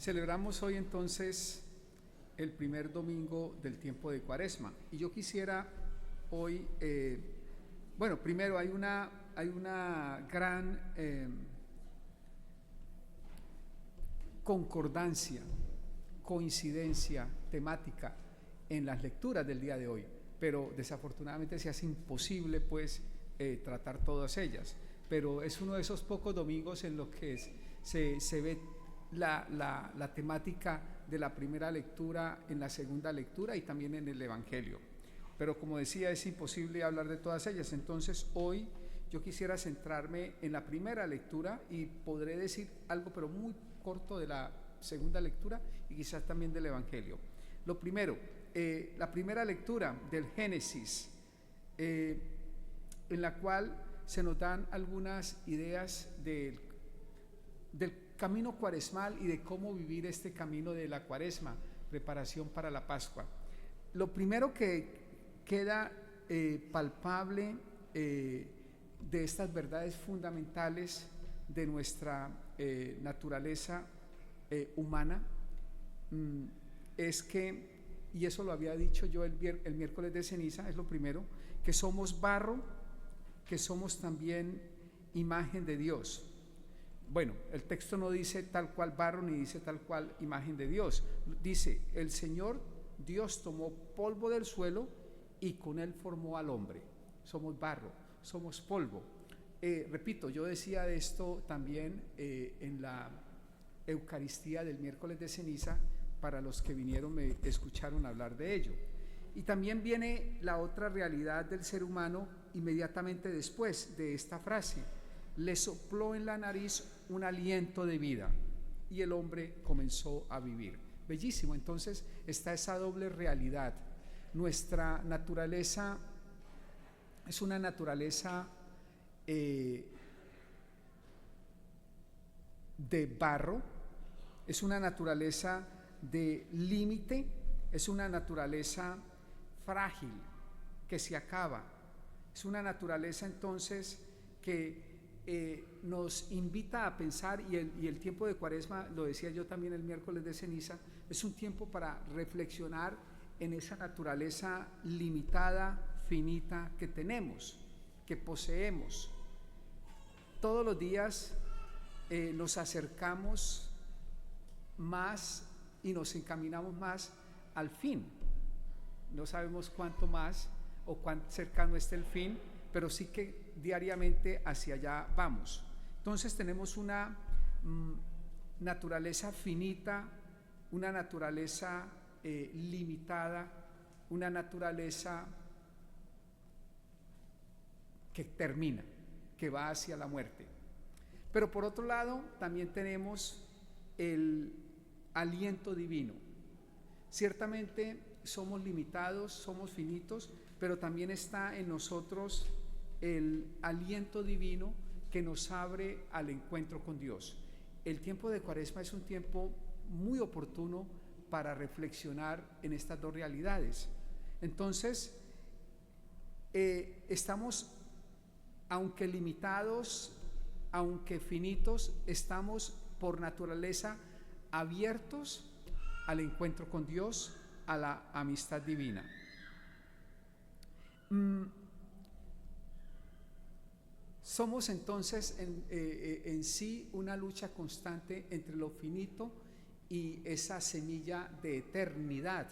Celebramos hoy entonces el primer domingo del tiempo de Cuaresma y yo quisiera hoy, primero hay una gran concordancia, coincidencia temática en las lecturas del día de hoy, pero desafortunadamente se hace imposible pues tratar todas ellas, pero es uno de esos pocos domingos en los que se ve la temática de la primera lectura en la segunda lectura y también en el Evangelio. Pero como decía, es imposible hablar de todas ellas. Entonces hoy yo quisiera centrarme en la primera lectura y podré decir algo pero muy corto de la segunda lectura y quizás también del Evangelio. Lo primero, la primera lectura del Génesis, en la cual se nos dan algunas ideas del camino cuaresmal y de cómo vivir este camino de la Cuaresma, preparación para la Pascua. Lo primero que queda palpable de estas verdades fundamentales de nuestra naturaleza humana es que, y eso lo había dicho yo el miércoles de ceniza, es lo primero, que somos barro, que somos también imagen de Dios. Bueno, el texto no dice tal cual barro ni dice tal cual imagen de Dios. Dice, el Señor Dios tomó polvo del suelo y con él formó al hombre. Somos barro, somos polvo. Repito, yo decía de esto también en la Eucaristía del miércoles de ceniza, para los que vinieron me escucharon hablar de ello. Y también viene la otra realidad del ser humano inmediatamente después de esta frase. Le sopló en la nariz un aliento de vida y el hombre comenzó a vivir. Bellísimo. Entonces está esa doble realidad. Nuestra naturaleza es una naturaleza de barro, es una naturaleza de límite, es una naturaleza frágil que se acaba, es una naturaleza entonces que nos invita a pensar, y el tiempo de Cuaresma, lo decía yo también el miércoles de ceniza, es un tiempo para reflexionar en esa naturaleza limitada, finita que tenemos, que poseemos. Todos los días nos acercamos más y nos encaminamos más al fin. No sabemos cuánto más o cuán cercano esté el fin, pero sí que diariamente hacia allá vamos. Entonces tenemos una naturaleza finita, una naturaleza limitada, una naturaleza que termina, que va hacia la muerte. Pero por otro lado también tenemos el aliento divino. Ciertamente somos limitados, somos finitos, pero también está en nosotros el aliento divino que nos abre al encuentro con Dios. El tiempo de Cuaresma es un tiempo muy oportuno para reflexionar en estas dos realidades. Entonces, estamos, aunque limitados, aunque finitos, estamos por naturaleza abiertos al encuentro con Dios, a la amistad divina. Somos entonces en sí una lucha constante entre lo finito y esa semilla de eternidad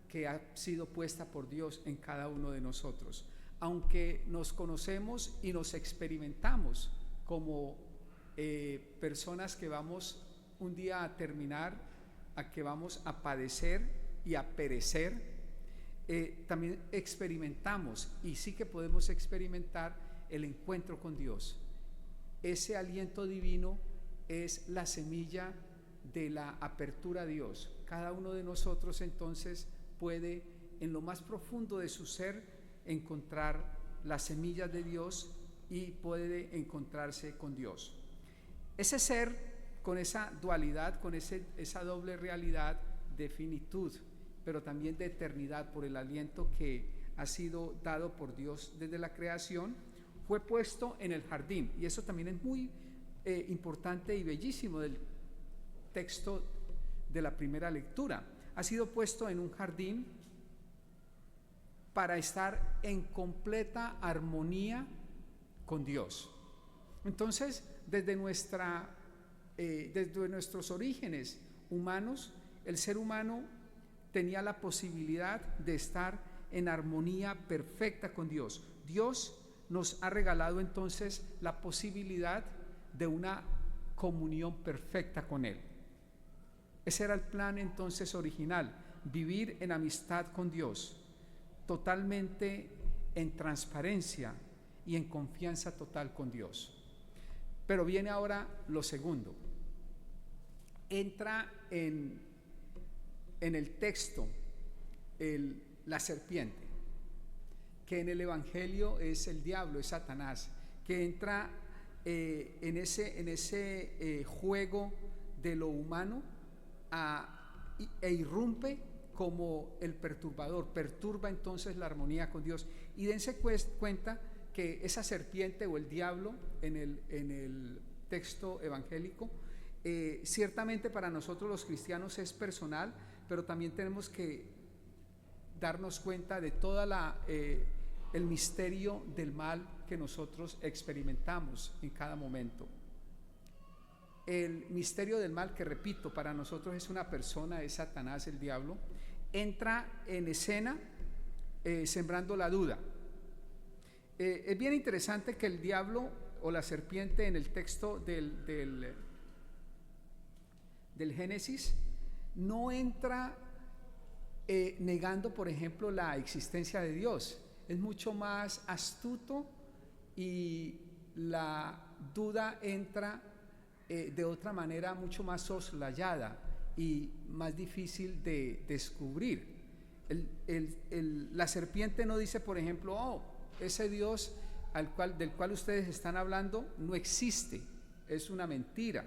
que ha sido puesta por Dios en cada uno de nosotros. Aunque nos conocemos y nos experimentamos como personas que vamos un día a terminar, a que vamos a padecer y a perecer, también experimentamos, y sí que podemos experimentar el encuentro con Dios. Ese aliento divino es la semilla de la apertura a Dios. Cada uno de nosotros entonces puede en lo más profundo de su ser encontrar las semillas de Dios y puede encontrarse con Dios. Ese ser con esa dualidad, con esa doble realidad de finitud, pero también de eternidad por el aliento que ha sido dado por Dios desde la creación, fue puesto en el jardín. Y eso también es muy importante y bellísimo del texto de la primera lectura. Ha sido puesto en un jardín para estar en completa armonía con Dios. Entonces, desde nuestros orígenes humanos, el ser humano tenía la posibilidad de estar en armonía perfecta con Dios. Dios nos ha regalado entonces la posibilidad de una comunión perfecta con Él. Ese era el plan entonces original, vivir en amistad con Dios, totalmente en transparencia y en confianza total con Dios. Pero viene ahora lo segundo. Entra en el texto la serpiente, que en el Evangelio es el diablo, es Satanás, que entra en ese juego de lo humano e irrumpe como el perturbador, perturba entonces la armonía con Dios. Y dense cuenta que esa serpiente o el diablo en el texto evangélico, ciertamente para nosotros los cristianos es personal, pero también tenemos que darnos cuenta de toda el misterio del mal que nosotros experimentamos en cada momento. El misterio del mal, que repito, para nosotros es una persona, es Satanás, el diablo, entra en escena sembrando la duda. Es bien interesante que el diablo o la serpiente en el texto del Génesis no entra negando, por ejemplo, la existencia de Dios. Es mucho más astuto y la duda entra de otra manera mucho más soslayada y más difícil de descubrir. La serpiente no dice, por ejemplo, oh, ese Dios del cual ustedes están hablando no existe, es una mentira.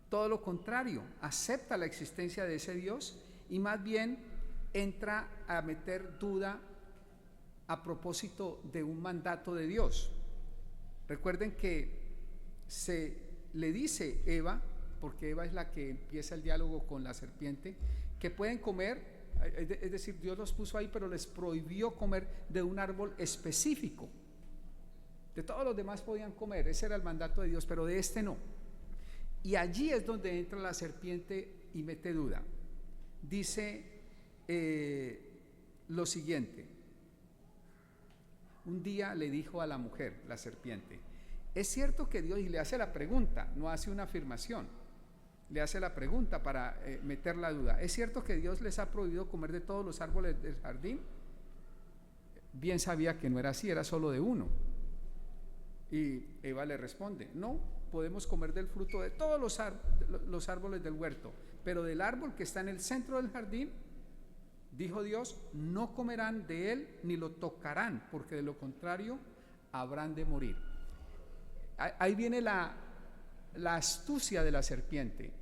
Todo lo contrario, acepta la existencia de ese Dios y más bien entra a meter duda a propósito de un mandato de Dios. Recuerden que se le dice Eva, porque Eva es la que empieza el diálogo con la serpiente, que pueden comer, es decir, Dios los puso ahí, pero les prohibió comer de un árbol específico. De todos los demás podían comer, ese era el mandato de Dios, pero de este no. Y allí es donde entra la serpiente y mete duda. Dice lo siguiente: un día le dijo a la mujer, la serpiente, es cierto que Dios, y le hace la pregunta, no hace una afirmación, le hace la pregunta para meter la duda, ¿es cierto que Dios les ha prohibido comer de todos los árboles del jardín? Bien sabía que no era así, era solo de uno. Y Eva le responde, no, podemos comer del fruto de todos los árboles del huerto, pero del árbol que está en el centro del jardín, dijo Dios, no comerán de él ni lo tocarán, porque de lo contrario habrán de morir. Ahí viene la astucia de la serpiente.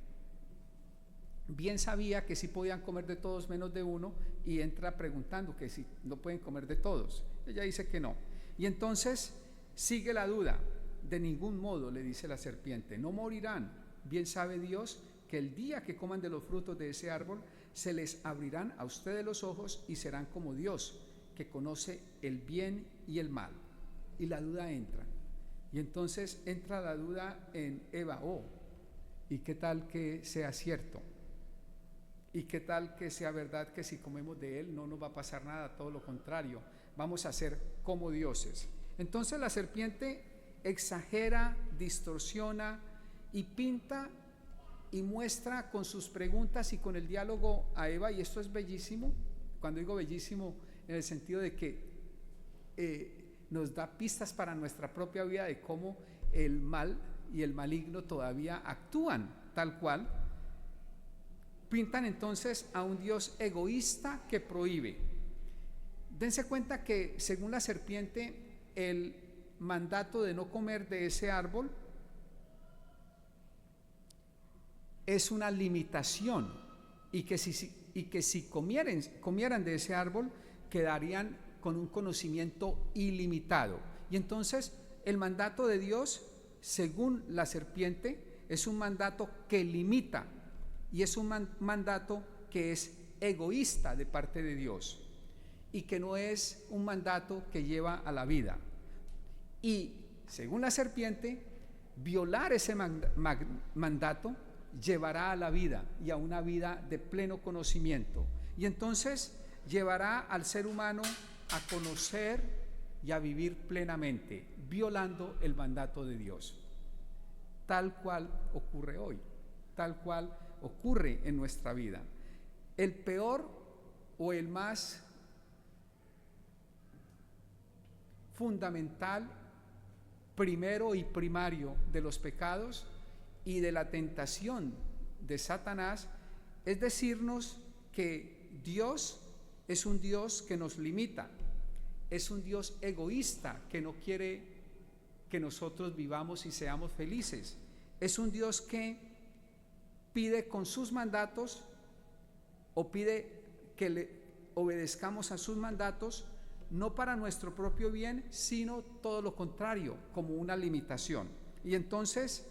Bien sabía que sí podían comer de todos menos de uno y entra preguntando que si no pueden comer de todos. Ella dice que no. Y entonces sigue la duda. De ningún modo, le dice la serpiente, no morirán. Bien sabe Dios que el día que coman de los frutos de ese árbol, se les abrirán a ustedes los ojos y serán como Dios, que conoce el bien y el mal. Y la duda entra. Y entonces entra la duda en Eva, ¿y qué tal que sea cierto? ¿Y qué tal que sea verdad que si comemos de él no nos va a pasar nada? Todo lo contrario, vamos a ser como dioses. Entonces la serpiente exagera, distorsiona y pinta y muestra con sus preguntas y con el diálogo a Eva, y esto es bellísimo. Cuando digo bellísimo, en el sentido de que nos da pistas para nuestra propia vida de cómo el mal y el maligno todavía actúan tal cual. Pintan entonces a un Dios egoísta que prohíbe. Dense cuenta que según la serpiente, el mandato de no comer de ese árbol es una limitación, y que si comieran de ese árbol quedarían con un conocimiento ilimitado. Y entonces el mandato de Dios, según la serpiente, es un mandato que limita y es un mandato que es egoísta de parte de Dios y que no es un mandato que lleva a la vida. Y según la serpiente, violar ese mandato llevará a la vida y a una vida de pleno conocimiento. Y entonces llevará al ser humano a conocer y a vivir plenamente, violando el mandato de Dios. Tal cual ocurre hoy, tal cual ocurre en nuestra vida. El peor o el más fundamental, primero y primario de los pecados y de la tentación de Satanás es decirnos que Dios es un Dios que nos limita, es un Dios egoísta que no quiere que nosotros vivamos y seamos felices, es un Dios que pide con sus mandatos o pide que le obedezcamos a sus mandatos, no para nuestro propio bien, sino todo lo contrario, como una limitación. Y entonces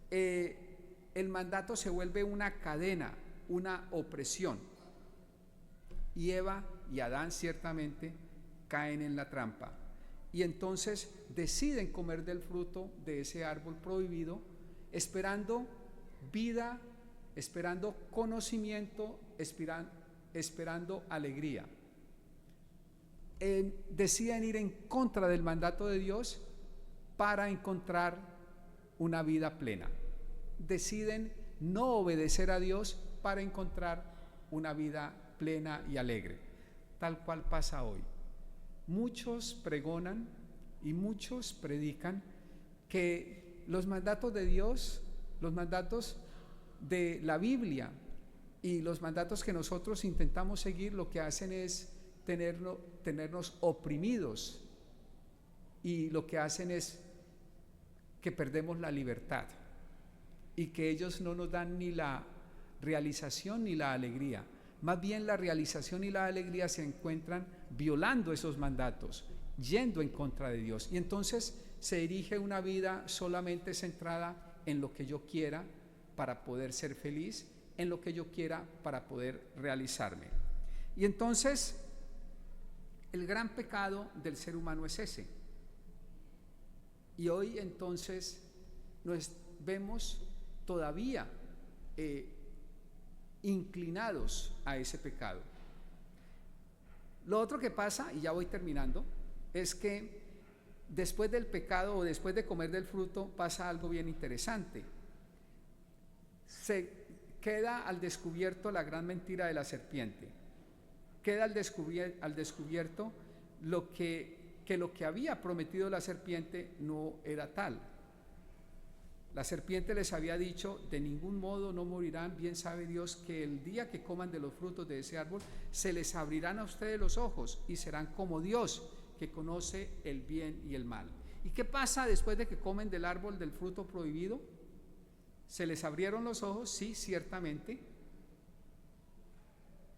el mandato se vuelve una cadena, una opresión. Y Eva y Adán ciertamente caen en la trampa. Y entonces deciden comer del fruto de ese árbol prohibido, esperando vida, esperando conocimiento, esperando alegría. Deciden ir en contra del mandato de Dios para encontrar una vida plena. Deciden no obedecer a Dios para encontrar una vida plena y alegre, tal cual pasa hoy. Muchos pregonan y muchos predican que los mandatos de Dios, los mandatos de la Biblia y los mandatos que nosotros intentamos seguir, lo que hacen es tenernos oprimidos, y lo que hacen es que perdemos la libertad y que ellos no nos dan ni la realización ni la alegría. Más bien la realización y la alegría se encuentran violando esos mandatos, yendo en contra de Dios, y entonces se dirige una vida solamente centrada en lo que yo quiera para poder ser feliz, en lo que yo quiera para poder realizarme. Y entonces el gran pecado del ser humano es ese. Y hoy entonces nos vemos todavía inclinados a ese pecado. Lo otro que pasa, y ya voy terminando, es que después del pecado o después de comer del fruto pasa algo bien interesante. Se queda al descubierto la gran mentira de la serpiente. Queda al descubierto que lo que había prometido la serpiente no era tal. La serpiente les había dicho: de ningún modo no morirán, bien sabe Dios que el día que coman de los frutos de ese árbol se les abrirán a ustedes los ojos y serán como Dios, que conoce el bien y el mal. ¿Y qué pasa después de que comen del árbol del fruto prohibido? ¿Se les abrieron los ojos? Sí, ciertamente.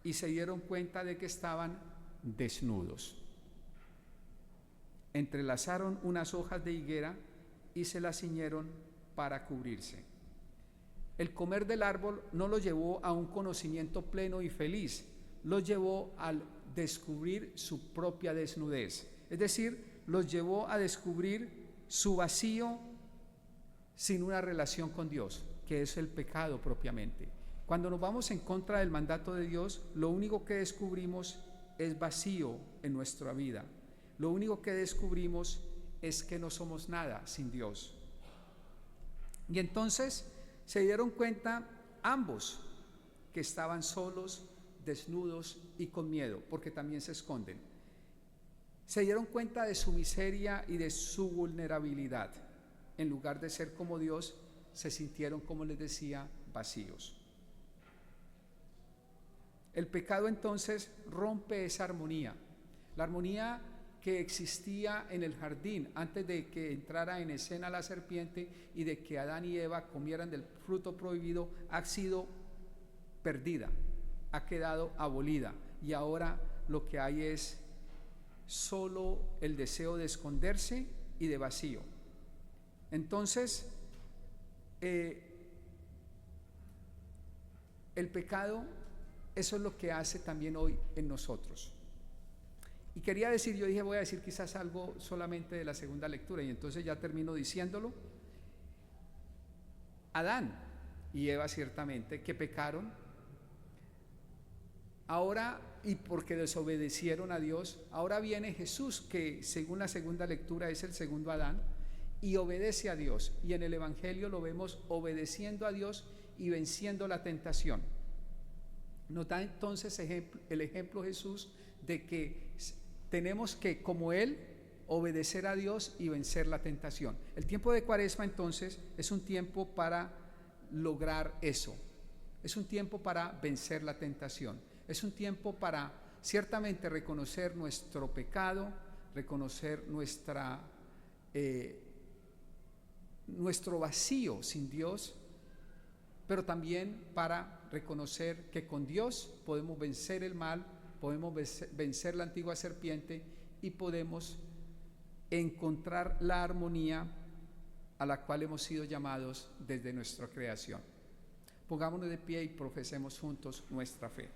Y se dieron cuenta de que estaban desnudos. Entrelazaron unas hojas de higuera y se las ciñeron para cubrirse. El comer del árbol no los llevó a un conocimiento pleno y feliz, los llevó al descubrir su propia desnudez. Es decir, los llevó a descubrir su vacío sin una relación con Dios, que es el pecado propiamente. Cuando nos vamos en contra del mandato de Dios, lo único que descubrimos es vacío en nuestra vida. Lo único que descubrimos es que no somos nada sin Dios. Y entonces se dieron cuenta ambos que estaban solos, desnudos y con miedo, porque también se esconden. Se dieron cuenta de su miseria y de su vulnerabilidad. En lugar de ser como Dios, se sintieron, como les decía, vacíos. El pecado entonces rompe esa armonía, la armonía que existía en el jardín antes de que entrara en escena la serpiente y de que Adán y Eva comieran del fruto prohibido. Ha sido perdida, ha quedado abolida, y ahora lo que hay es solo el deseo de esconderse y de vacío. Entonces el pecado, eso es lo que hace también hoy en nosotros. Y quería decir, yo dije, voy a decir quizás algo solamente de la segunda lectura, y entonces ya termino diciéndolo. Adán y Eva ciertamente que pecaron, ahora, y porque desobedecieron a Dios, ahora viene Jesús, que según la segunda lectura es el segundo Adán, y obedece a Dios, y en el Evangelio lo vemos obedeciendo a Dios y venciendo la tentación. Nos da entonces el ejemplo Jesús de que tenemos que, como Él, obedecer a Dios y vencer la tentación. El tiempo de Cuaresma entonces es un tiempo para lograr eso, es un tiempo para vencer la tentación, es un tiempo para ciertamente reconocer nuestro pecado, reconocer nuestro vacío sin Dios, pero también para reconocer que con Dios podemos vencer el mal, podemos vencer la antigua serpiente y podemos encontrar la armonía a la cual hemos sido llamados desde nuestra creación. Pongámonos de pie y profesemos juntos nuestra fe.